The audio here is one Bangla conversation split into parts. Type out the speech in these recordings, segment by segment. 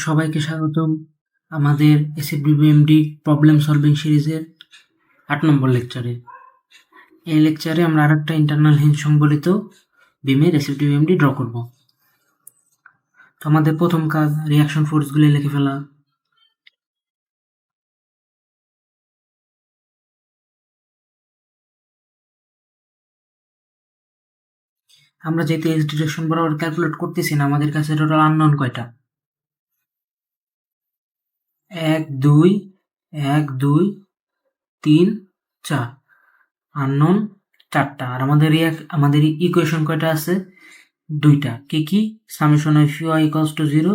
সবাইকে স্বাগতম আমাদের এসএফডিবিএমডি প্রবলেম সলভিং সিরিজের 8 নম্বর লেকচারে। এই লেকচারে আমরা আরেকটা ইন্টারনাল হিঞ্জ সংবলিত বিমের এসএফডিবিএমডি ড্র করব। তো আমাদের প্রথম কাজ রিঅ্যাকশন ফোর্সগুলি লিখে ফেলা। আমরা যেহেতু এক্স ডিরেকশন বরাবর ক্যালকুলেট করতেছি না, আমাদের কাছে টোটাল আননোন কয়টা? 1 2 1 2 3 4 আননোন 4টা। আর আমাদের ইকুয়েশন কয়টা আছে? 2টা। কি? Summation of y equals to 0,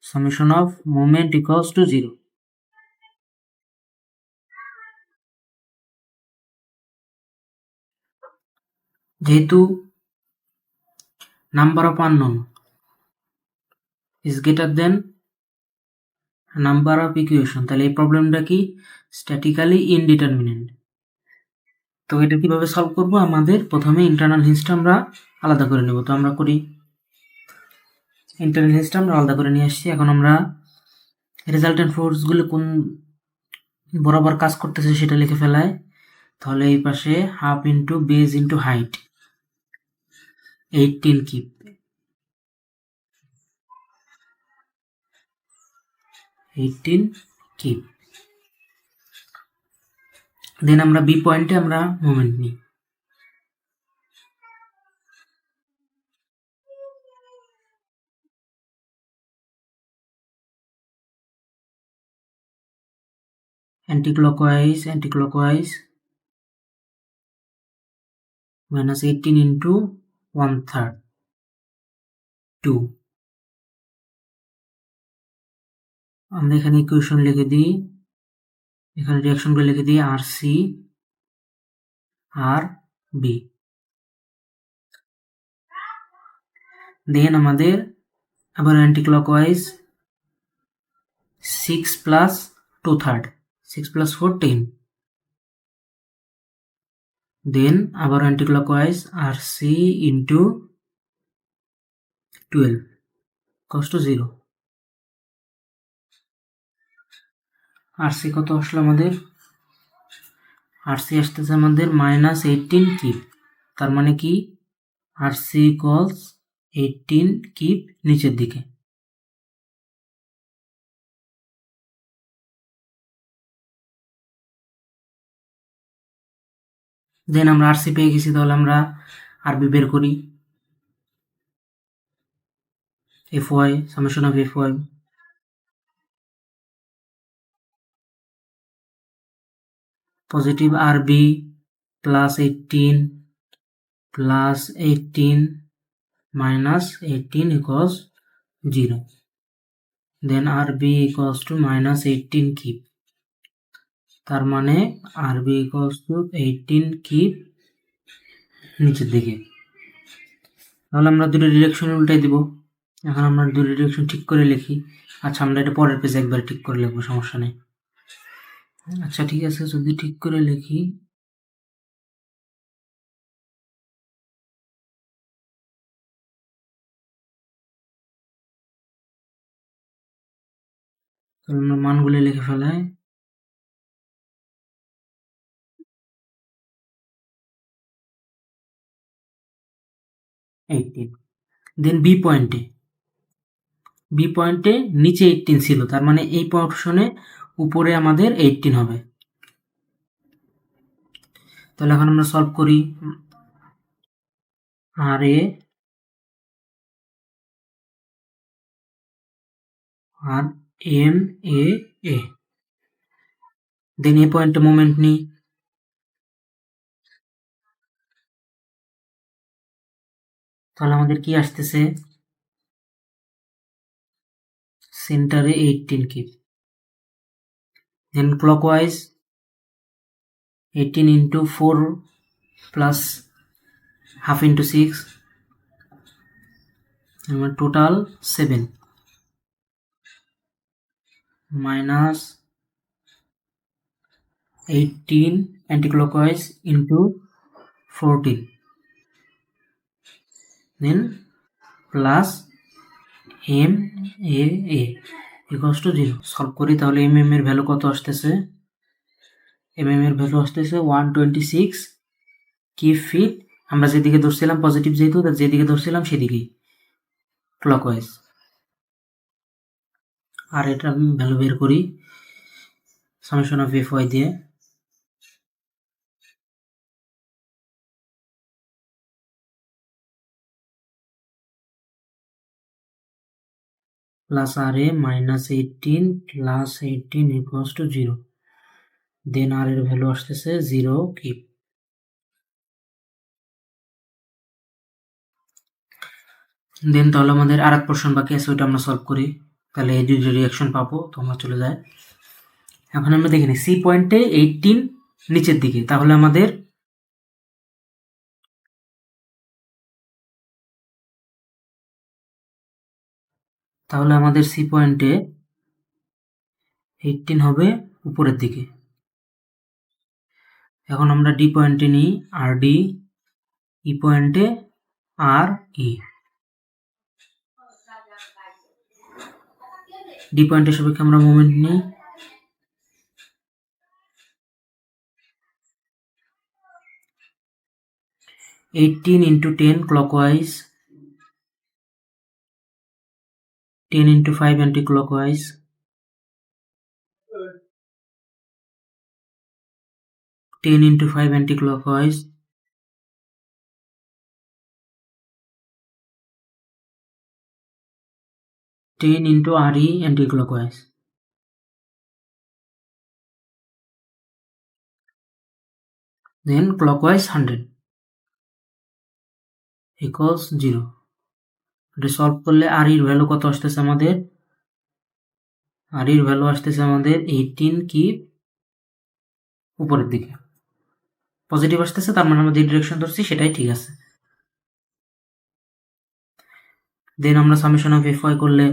summation of moment equals to 0। যেহেতু number of unknown is greater than number of equation, তাহলে এই প্রবলেমটা কি? Statically indeterminate. তো এটা কিভাবে সলভ করব? আমাদের প্রথমে ইন্টারনাল হিঞ্জটা আমরা আলাদা করে নেব। তো আমরা করি, ইন্টারনাল হিঞ্জটা আমরা আলাদা করে নিয়ে আসছি। এখন আমরা রেজাল্টেন্ট ফোর্সগুলো কোন বরাবর কাজ করতেছে সেটা লিখে ফেলায়। তাহলে এই পাশে half into base into height 18 keep, then আমরা বি পয়েন্টে আমরা মোমেন্ট নিই। অ্যান্টিক্লকওয়াইজ minus 18 into 1/3 2। আমরা এখানে ইকুয়েশন লিখে দিই, এখানে রিঅ্যাকশনগুলো লিখে দিই আর সি আর বি। দেন আমাদের আবার অ্যান্টিক্লকওয়াইজ 6 plus 2/3, 6 plus 4 10। দেন আবার অ্যান্টিক্লকওয়াইজ আর সি ইন্টু 12 equals to 0। আর সি কত আসলো আমাদের? আর সি আসতেছে আমাদের -18 কিপ। তার মানে কি? আর সি ইকুয়ালস 18 কিপ নিচের দিকে। দেন আমরা আর সি পেয়ে গেছি, তাহলে আমরা আর বি বের করি। F Y, summation of F Y positive R B plus 18 minus 18 equals 0। Then R B equals to -18 kip. তার মানে R B equals to 18 kip নিচের দিকে। তাহলে আমরা দুটো ডিরেকশন উল্টাই দিব। এখন আমরা দুটো ডিরেকশন ঠিক করে লিখি। আচ্ছা, আমরা এটা পরের পেজে একবার ঠিক করে লিখবো, সমস্যা নেই। আচ্ছা ঠিক আছে, যদি ঠিক করে লিখি, আমরা মানগুলো লিখে ফেলাই। দেন বি পয়েন্টে নিচে 18 ছিল, তার মানে এই পোর্শনে উপরে আমাদের 18 হবে। তাহলে এখন আমরা সলভ করি। আর এ আর এম এ এ, দেন এই পয়েন্টে মোমেন্ট নিই। তাহলে আমাদের কি আসতেছে? সেন্টারে 18 keep. Then clockwise 18 into 4 plus half into 6, আমার total 7 minus 18 anti-clockwise into 14, then plus M A A equals to 0 solve করি তাহলে এর ভ্যালু কত আসতেছে এর ভ্যালু আসতেছে 126 কিউব ফিট আমরা যেদিকে ধরছিলাম পজিটিভ যেহেতু যেদিকে ধরছিলাম সেদিকেই ক্লকওয়াইজ আর এটা আমি ভ্যালু বের করি সামেশন অফ এফ ওয়াই দিয়ে plus RA minus 18 plus 18 equals to 0 then R এর ভ্যালু আসতেছে 0 কিপ দেন তাহলে আমাদের আর এক পোর্শন বাকি আছে ওইটা আমরা সলভ করি তাহলে এই দুটো রিয়াকশন পাবো তো আমরা চলে যাই এখন আমরা দেখি সি পয়েন্টে 18 নিচের দিকে তাহলে আমাদের সি পয়েন্টে 18 হবে উপরের দিকে এখন আমরা ডি পয়েন্টে নিই আর ডি ই পয়েন্টে আর ই ডি পয়েন্টের সাপেক্ষে আমরা মোমেন্ট নিই 18 into 10 clockwise 10 into 5 anti-clockwise 10 into 5 anti-clockwise 10 into RE anti-clockwise then clockwise 100 equals 0 এটা সলভ করলে আর এর ভ্যালু কত আসতেছে আমাদের আর এর ভ্যালু আসতেছে আমাদের 18 কি উপরের দিকে পজিটিভ আসতেছে তার মানে আমরা যে ডিরেকশন ধরছি সেটাই ঠিক আছে দেন আমরা সামেশন অফ এফ ওয়াই করলে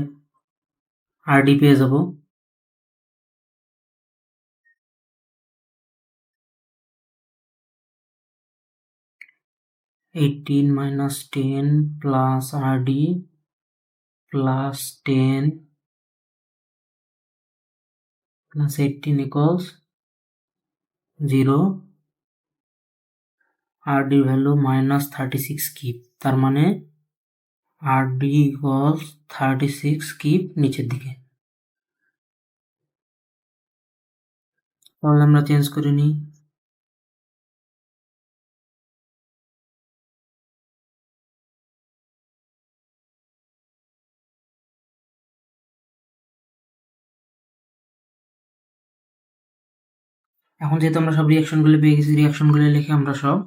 আর ডি পেয়ে যাব 18 minus 10 plus RD plus 10 plus 18 equals 0 RD value minus 36 keep তার মানে RD equals 36 কিপ নিচের দিকে তাহলে আমরা চেঞ্জ করে নিই এখন যেহেতু আমরা সব রিয়াকশনগুলো পেয়ে গেছি রিয়াকশনগুলো লিখে আমরা সব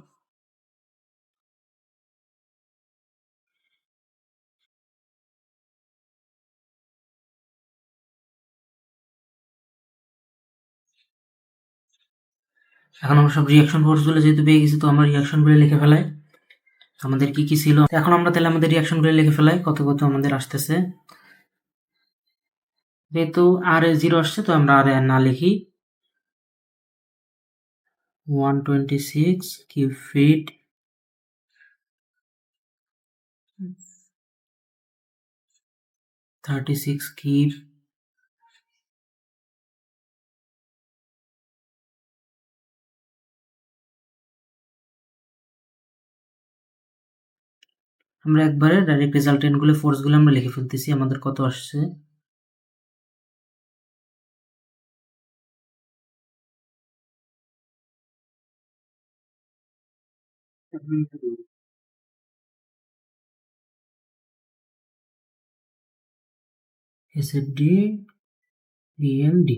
এখন আমরা সব রিয়াকশন ফোর্সগুলো যেহেতু পেয়ে গেছি তো আমরা রিয়াকশনগুলো লিখে ফেলাই আমাদের কি কি ছিল এখন আমরা তাহলে আমাদের রিয়াকশনগুলো লিখে ফেলাই কত কত আমাদের আসতেছে যেহেতু আর এ 0 আসছে তো আমরা আর না লিখি 126 কিউব ফিট 36 কিউব আমরা একবারে ডাইরেক্ট রেজাল্টেন্ট গুলো ফোর্স গুলো আমরা লিখে ফেলতেছি আমাদের কত আসছে এসএফডি ইএমডি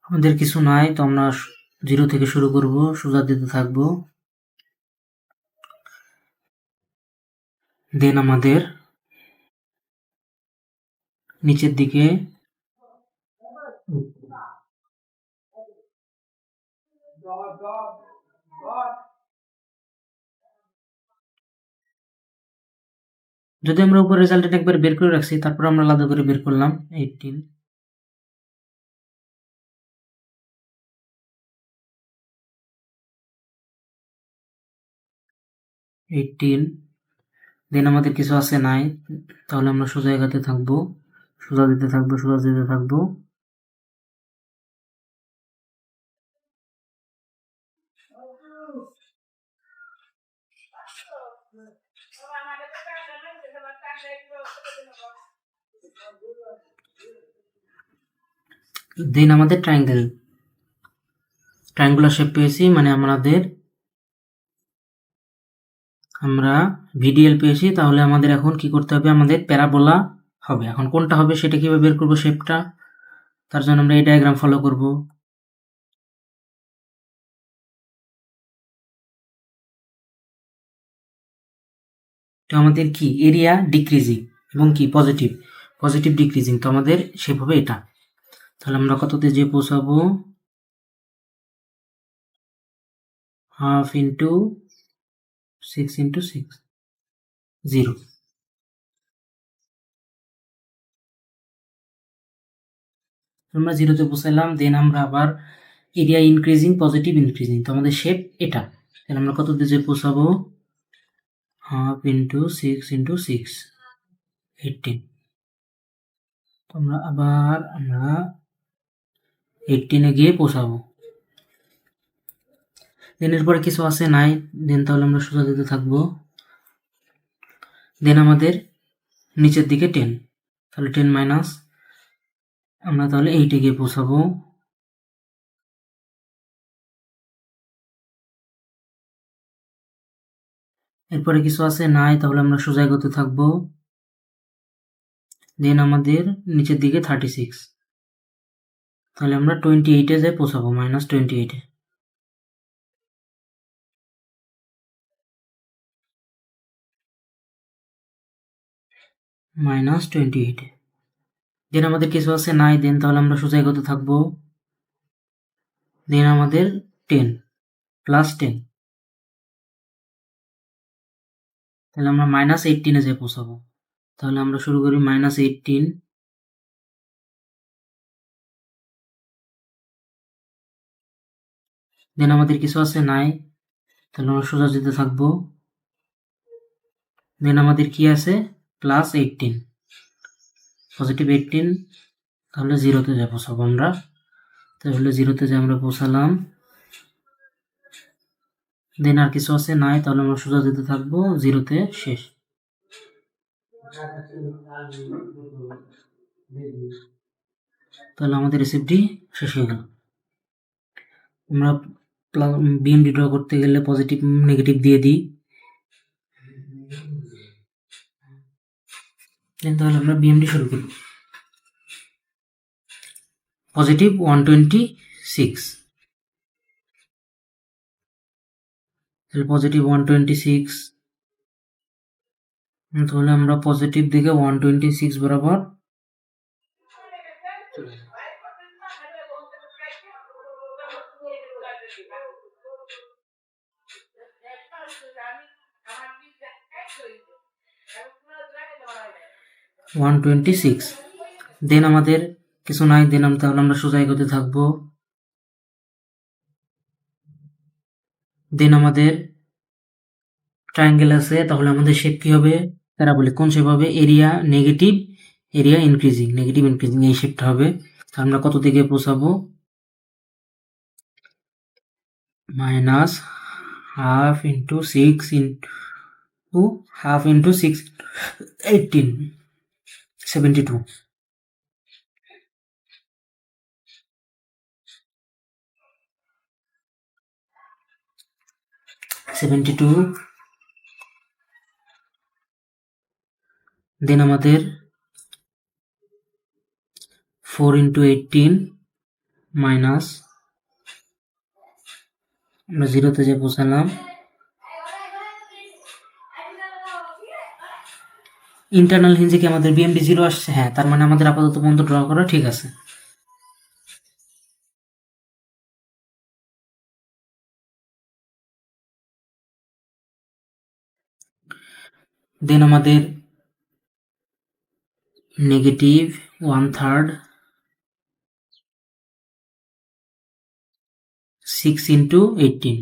আমাদের কিছু নাই তো আমরা 0 থেকে শুরু করব সোজা দিতে থাকবো দেন আমাদের নিচের দিকে যদি আমরা উপর রেজাল্ট একবার বের করে রাখছি তারপর আমরা আলাদা করে বের করলাম 18 18 দেন আমাদের কিছু আছে নাই, তাহলে আমরা সোজা এগাতে থাকবো, সোজা দিতে থাকবো, সোজা দিতে থাকবো। দেন আমাদের ট্রায়াঙ্গুলার শেপ পেয়েছি, মানে আমরা ভিডিএল পেয়েছি। তাহলে আমাদের এখন কি করতে হবে, আমাদের প্যারাবোলা হবে। এখন কোনটা হবে সেটা কিভাবে বের করবো শেপটা, তার জন্য আমরা এই ডায়াগ্রাম ফলো করব। তো আমাদের কি এরিয়া ডিক্রিজিং এবং কি পজিটিভ ডিক্রিজিং, তো আমাদের শেপ হবে এটা। তাহলে আমরা কততে যে পৌঁছাবো, হাফ ইন্টু 6 ইন্টু 6, 0। আমরা 0তে পৌঁছালাম। দেন আমরা আবার এরিয়া ইনক্রিজিং, পজিটিভ ইনক্রিজিং, তো আমাদের শেপ এটা। তাহলে আমরা কততে যে পৌঁছাবো, হাফ ইন্টু 6 ইন্টু 6, 18। তো আমরা 18-এ গিয়ে পৌঁছাবো। দেন এরপরে কিছু আছে নাই, দেন তাহলে আমরা সোজা দিতে থাকবো। দেন আমাদের নিচের দিকে 10, তাহলে 10 মাইনাস, আমরা তাহলে 8-এ গিয়ে পৌঁছাবো। এরপরে কিছু আছে নাই, তাহলে আমরা সোজা এগোতে থাকবো। দেন আমাদের নিচের দিকে 36, তাহলে আমরা 28-এ যাই পৌঁছাবো, মাইনাস 28-এ। মাইনাস 28-এ। দেন আমাদের কিছু আছে নাই, দেন তাহলে আমরা সোজা এগোতে থাকবো। দেন আমাদের 10 প্লাস 10, তাহলে আমরা মাইনাস 18-এ যাই পৌঁছাবো। তাহলে আমরা শুরু করি মাইনাস 18। দেন আমাদের কিছু আছে নাই, তাহলে আমরা সোজা যেতে থাকবো। দেন আমাদের কি আছে, প্লাস 18, পজিটিভ 18, তাহলে 0-তে যা পৌঁছাবো আমরা। তাহলে 0-তে যে আমরা পৌঁছালাম। দেন আর কিছু আছে নাই, তাহলে আমরা সোজা যেতে থাকবো, 0-তে শেষ। তাহলে আমাদের রেসিপিটি শেষ হয়ে গেল। আমরা বিএমডি ড্র করতে গেলে পজিটিভ নেগেটিভ দিয়ে দিই। তাহলে আমরা বিএমডি শুরু করি। পজিটিভ 126, তাহলে পজিটিভ 126, তাহলে আমরা পজিটিভ দিকে 126 বরাবর। দেন আমাদের কিছু নাই, দেন তাহলে আমরা সোজা এগোতে থাকবো। দেন আমাদের ট্রায়াঙ্গেল আছে, তাহলে আমাদের শেপ কি হবে, প্যারাবোলিক। কোন শেপ হবে, area negative, area increasing, negative increasing, এই শেপটা হবে। তাহলে আমরা কত দিকে পৌঁছাবো, minus half into 6 into half into 6, 18, 72। 72। দেন আমাদের 4 ইন্টু 18 মাইনাস, আমরা 0-তে যে পৌঁছালাম। ইন্টারনাল হিঞ্জে কি আমাদের বিএমডি 0 আসছে? হ্যাঁ, তার মানে আমাদের আপাতত পর্যন্ত ড্র করা ঠিক আছে। দেন আমাদের negative 1/3, 6 into 18,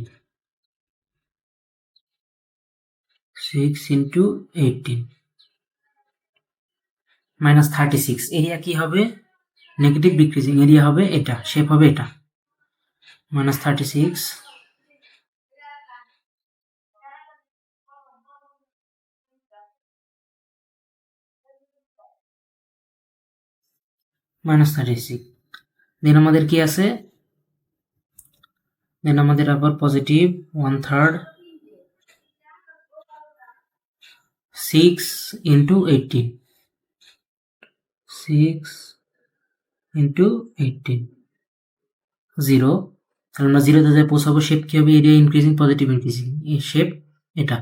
6 into 18 minus 36 area কি হবে নেগেটিভ ডিক্রিজিং এরিয়া হবে এটা শেপ হবে এটা minus 36 minus 36 দেন আমাদের কি আছে দেন আমাদের আবার পজিটিভ 1/3 6 into 18 6 into 18 0 তাহলে আমরা 0 তে পৌঁছাবো শেপ কি হবে এরিয়া ইনক্রিজিং পজিটিভ ইনক্রিজিং এই শেপ এটা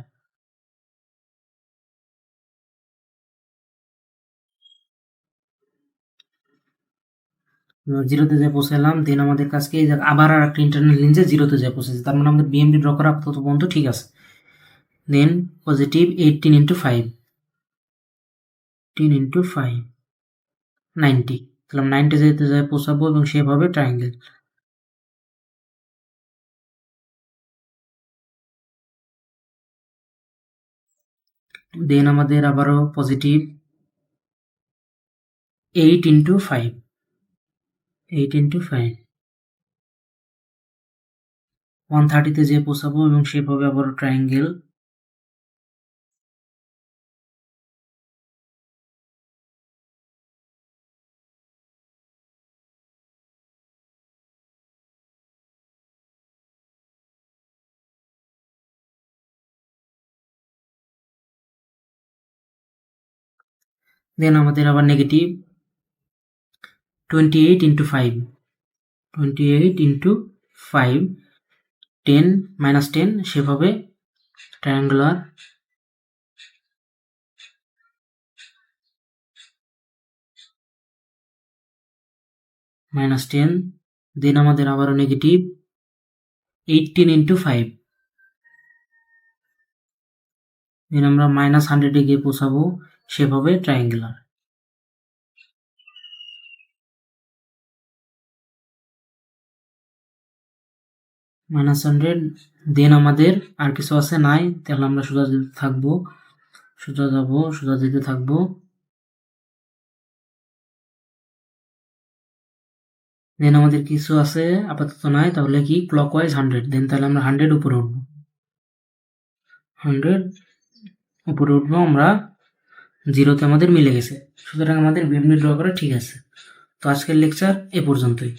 জিরোতে যে পৌঁছালাম দেন আমাদের কাছকে আবার আর একটা ইন্টারনাল রেঞ্জে জিরোতে যে পৌঁছেছে তার মানে আমাদের বিএমডি ড্র করা আপাতত পর্যন্ত ঠিক আছে দেন পজিটিভ 18 into 5 18 into 5 90 তাহলে 90 যেতে যায় পৌঁছাবো এবং শেপ হবে ট্রায়াঙ্গেল দেন আমাদের আবারও পজিটিভ 8 into 5 8 into 5 130 যে পৌঁছাবো এবং শেপ হবে আবারও ট্রায়াঙ্গেল দেন আমাদের আবার negative 28 into 5 28 into 5 10 minus 10 shape হবে ট্রায়াঙ্গুলার minus 10 দেন আমাদের আবারও নেগেটিভ 18 into 5 দেন আমরা minus 100 গিয়ে পৌঁছাবো শেপ হবে ট্রায়াঙ্গুলার minus 100 দেন আমাদের আর কিছু আছে নাই তাহলে আমরা সোজা যেতে থাকবো সোজা যেতে থাকবো দেন আমাদের কিছু আছে আপাতত নাই তাহলে কি ক্লকওয়াইজ 100 দেন তাহলে আমরা 100 উপরে উঠবো 100 উপরে উঠবো আমরা জিরোতে আমাদের মিলে গেছে সুতরাং আমাদের বিএমডি ড্র করা ঠিক আছে তো আজকের লেকচার এ পর্যন্তই